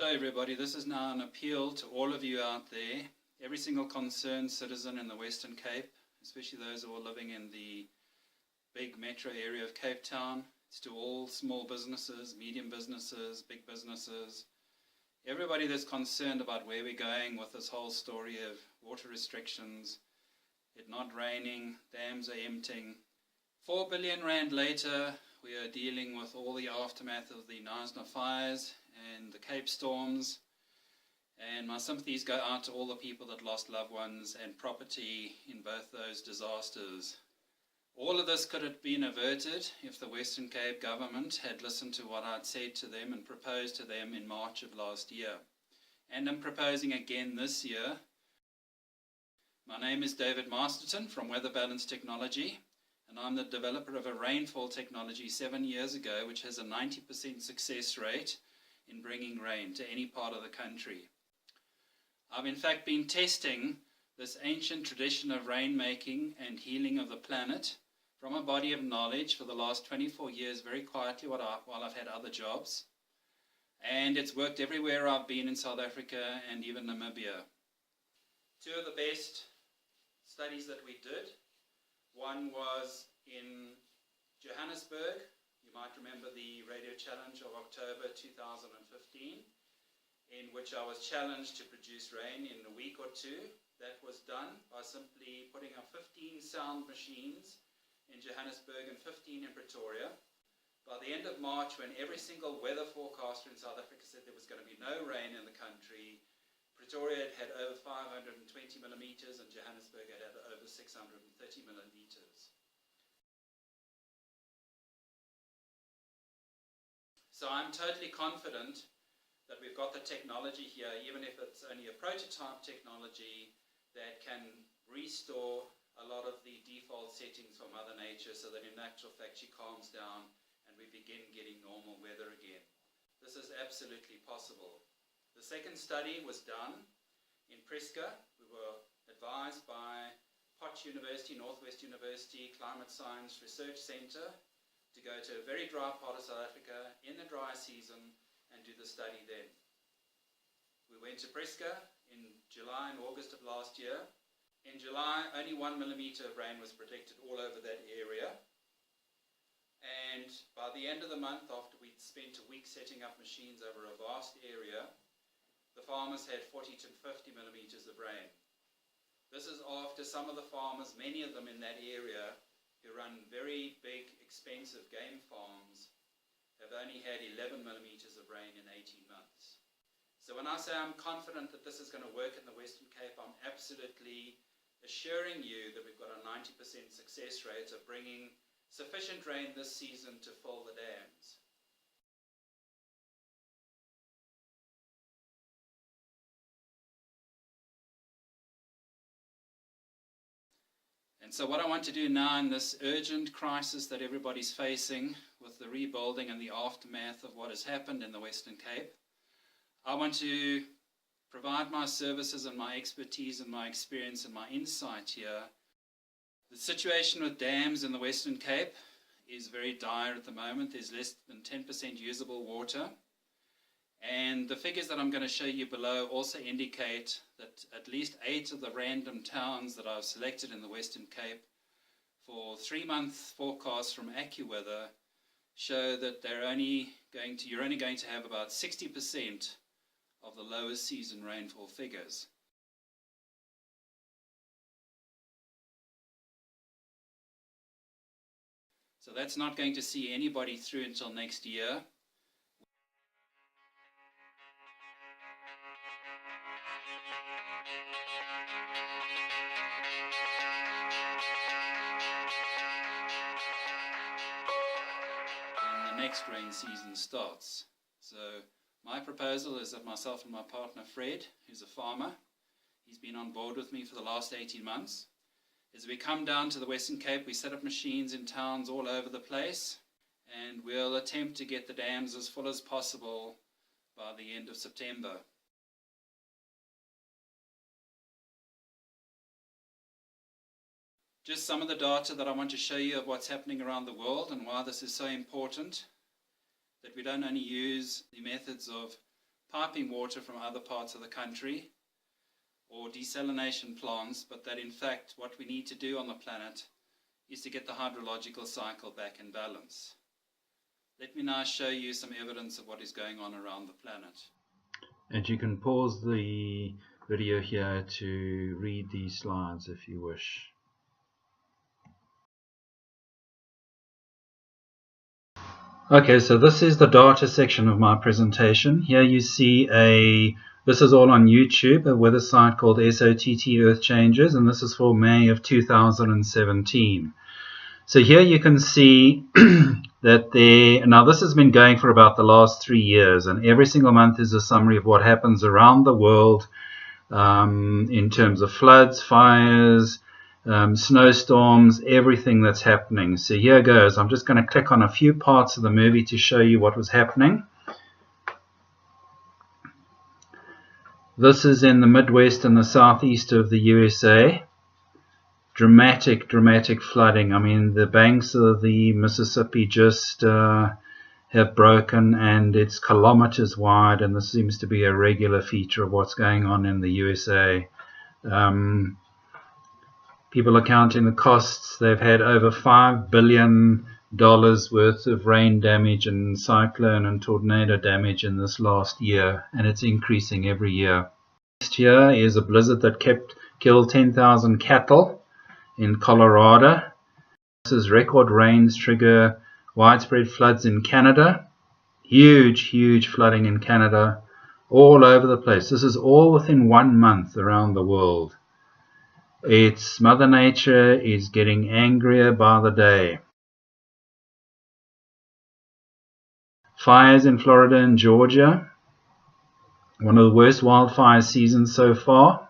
So everybody, this is now an appeal to all of you out there, every single concerned citizen in the Western Cape, especially those who are living in the big metro area of Cape Town. It's to all small businesses, medium businesses, big businesses, everybody that's concerned about where we're going with this whole story of water restrictions, it not raining, dams are emptying. 4 billion rand later, we are dealing with all the aftermath of the Knysna fires and the Cape storms, and my sympathies go out to all the people that lost loved ones and property in both those disasters. All of this could have been averted if the Western Cape government had listened to what I'd said to them and proposed to them in March of last year. And I'm proposing again this year. My name is David Masterton from Weather Balance Technology, and I'm the developer of a Rainfall Technology 7 years ago, which has a 90% success rate in bringing rain to any part of the country. I've in fact been testing this ancient tradition of rainmaking and healing of the planet from a body of knowledge for the last 24 years, very quietly while I've had other jobs. And it's worked everywhere I've been in South Africa and even Namibia. Two of the best studies that we did, one was in Johannesburg. You might remember the radio challenge of October 2015, in which I was challenged to produce rain in a week or two. That was done by simply putting up 15 sound machines in Johannesburg and 15 in Pretoria. By the end of March, when every single weather forecaster in South Africa said there was going to be no rain in the country, Pretoria had over 520 millimeters and Johannesburg had over 630 millimeters. So I'm totally confident that we've got the technology here, even if it's only a prototype technology, that can restore a lot of the default settings for Mother Nature so that in actual fact she calms down and we begin getting normal weather again. This is absolutely possible. The second study was done in Priska. We were advised by Potch University, Northwest University Climate Science Research Centre to go to a very dry part of South Africa in the dry season and do the study then. We went to Priska in July and August of last year. In July, only 1 millimeter of rain was predicted all over that area. And by the end of the month, after we'd spent a week setting up machines over a vast area, the farmers had 40 to 50 millimeters of rain. This is after some of the farmers, many of them in that area, who run very big, expensive game farms, have only had 11 millimeters of rain in 18 months. So when I say I'm confident that this is going to work in the Western Cape, I'm absolutely assuring you that we've got a 90% success rate of bringing sufficient rain this season to fill the dams. And so what I want to do now in this urgent crisis that everybody's facing with the rebuilding and the aftermath of what has happened in the Western Cape, I want to provide my services and my expertise and my experience and my insight here. The situation with dams in the Western Cape is very dire at the moment. There's less than 10% usable water. And the figures that I'm going to show you below also indicate that at least 8 of the random towns that I've selected in the Western Cape for 3-month forecasts from AccuWeather show that you're only going to have about 60% of the lowest season rainfall figures. So that's not going to see anybody through until next year. Next rain season starts. So my proposal is that myself and my partner Fred, who's a farmer, he's been on board with me for the last 18 months, as we come down to the Western Cape, we set up machines in towns all over the place, and we'll attempt to get the dams as full as possible by the end of September. Just some of the data that I want to show you of what's happening around the world and why this is so important, that we don't only use the methods of piping water from other parts of the country or desalination plants, but that in fact what we need to do on the planet is to get the hydrological cycle back in balance. Let me now show you some evidence of what is going on around the planet. And you can pause the video here to read these slides if you wish. Okay, so this is the data section of my presentation. Here you see this is all on YouTube, a weather site called SOTT Earth Changes, and this is for May of 2017. So here you can see that now this has been going for about the last 3 years, and every single month is a summary of what happens around the world in terms of floods, fires, snowstorms, everything that's happening. So here goes. I'm just going to click on a few parts of the movie to show you what was happening. This is in the Midwest and the Southeast of the USA. Dramatic flooding. I mean, the banks of the Mississippi just have broken, and it's kilometers wide, and this seems to be a regular feature of what's going on in the USA. People are counting the costs. They've had over $5 billion worth of rain damage and cyclone and tornado damage in this last year, and it's increasing every year. Next year is a blizzard that killed 10,000 cattle in Colorado. This is record rains trigger widespread floods in Canada. Huge flooding in Canada, all over the place. This is all within 1 month around the world. It's Mother Nature is getting angrier by the day. Fires in Florida and Georgia. One of the worst wildfire seasons so far.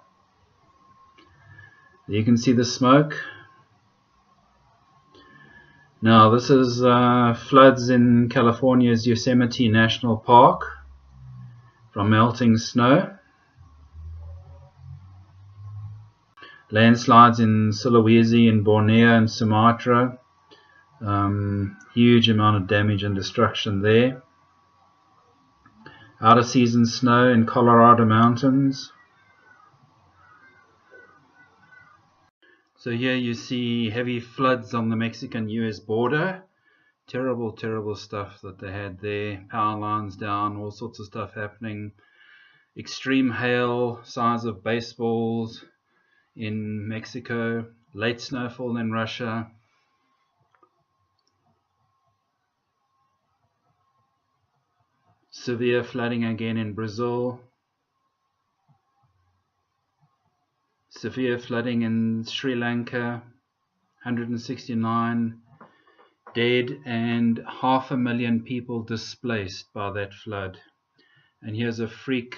You can see the smoke. Now this is floods in California's Yosemite National Park from melting snow. Landslides in Sulawesi and Borneo and Sumatra. Huge amount of damage and destruction there. Out of season snow in Colorado mountains. So here you see heavy floods on the Mexican-US border. Terrible stuff that they had there. Power lines down, all sorts of stuff happening. Extreme hail, size of baseballs in Mexico. Late snowfall in Russia. Severe flooding again in Brazil. Severe flooding in Sri Lanka. 169 dead and 500,000 people displaced by that flood. And here's a freak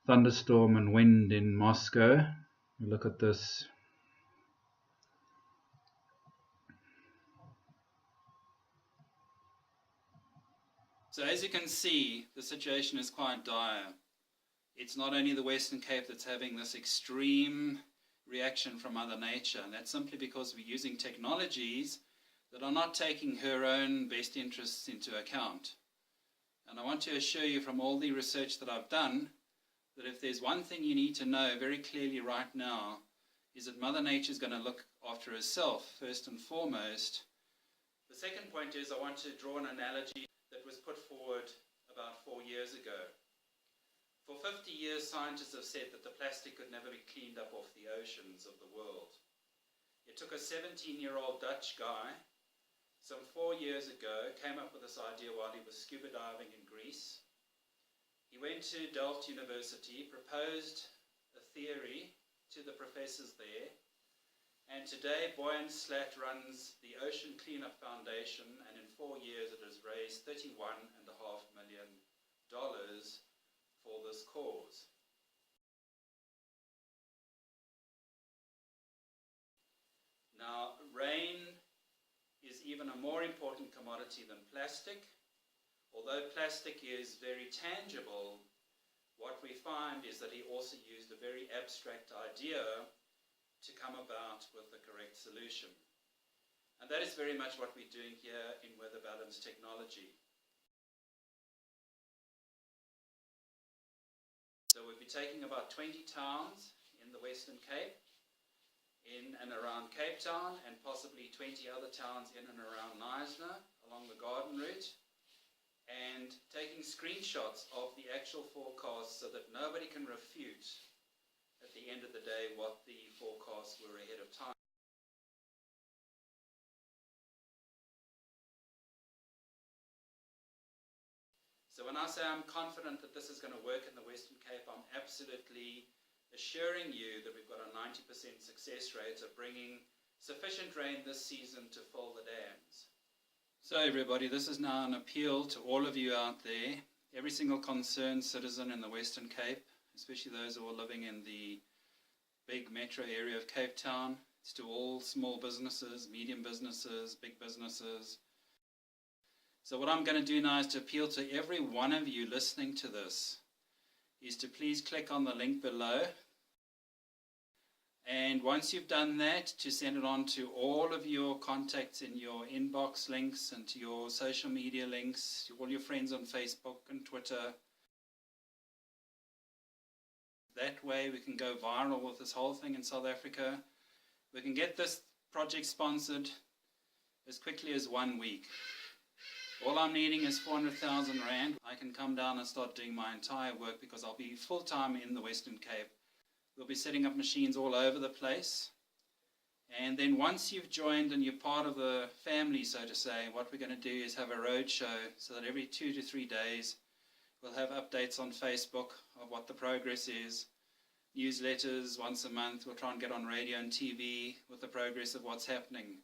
thunderstorm and wind in Moscow. Look at this. So as you can see, the situation is quite dire. It's not only the Western Cape that's having this extreme reaction from Mother Nature, and that's simply because we're using technologies that are not taking her own best interests into account. And I want to assure you from all the research that I've done that if there's one thing you need to know very clearly right now is that Mother Nature is going to look after herself first and foremost. The second point is I want to draw an analogy that was put forward about 4 years ago. For 50 years, scientists have said that the plastic could never be cleaned up off the oceans of the world. It took a 17-year-old Dutch guy, some 4 years ago, came up with this idea while he was scuba diving in Greece. He went to Delft University, proposed a theory to the professors there, and today Boyan Slat runs the Ocean Cleanup Foundation, and in 4 years it has raised $31.5 million for this cause. Now, rain is even a more important commodity than plastic. Although plastic is very tangible, what we find is that he also used a very abstract idea to come about with the correct solution. And that is very much what we're doing here in weather balance technology. we're taking about 20 towns in the Western Cape, in and around Cape Town, and possibly 20 other towns in and around Knysna along the garden route, and taking screenshots of the actual forecasts so that nobody can refute at the end of the day what the forecasts were ahead of time. So when I say I'm confident that this is going to work in the Western Cape, I'm absolutely assuring you that we've got a 90% success rate of bringing sufficient rain this season to fill the dams. So everybody, this is now an appeal to all of you out there, every single concerned citizen in the Western Cape, especially those who are living in the big metro area of Cape Town. It's to all small businesses, medium businesses, big businesses. So what I'm going to do now is to appeal to every one of you listening to this, is to please click on the link below. And once you've done that, to send it on to all of your contacts in your inbox links and to your social media links, to all your friends on Facebook and Twitter. That way we can go viral with this whole thing in South Africa. We can get this project sponsored as quickly as 1 week. All I'm needing is 400,000 Rand. I can come down and start doing my entire work because I'll be full-time in the Western Cape. We'll be setting up machines all over the place. And then once you've joined and you're part of the family, so to say, what we're going to do is have a road show so that every 2 to 3 days we'll have updates on Facebook of what the progress is. Newsletters once a month. We'll try and get on radio and TV with the progress of what's happening.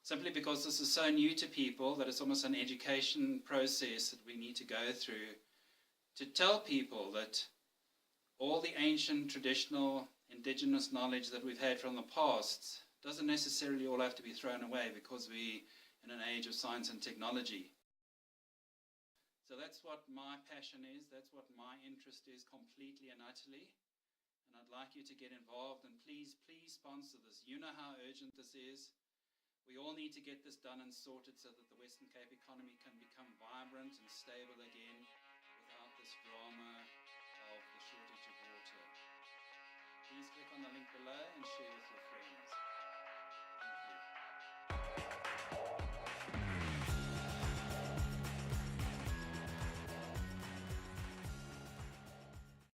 Simply because this is so new to people that it's almost an education process that we need to go through to tell people that all the ancient, traditional, indigenous knowledge that we've had from the past doesn't necessarily all have to be thrown away because we're in an age of science and technology. So that's what my passion is, that's what my interest is completely and utterly. And I'd like you to get involved and please, please sponsor this. You know how urgent this is. We all need to get this done and sorted so that the Western Cape economy can become vibrant and stable again without this drama of the shortage of water. Please click on the link below and share with your friends.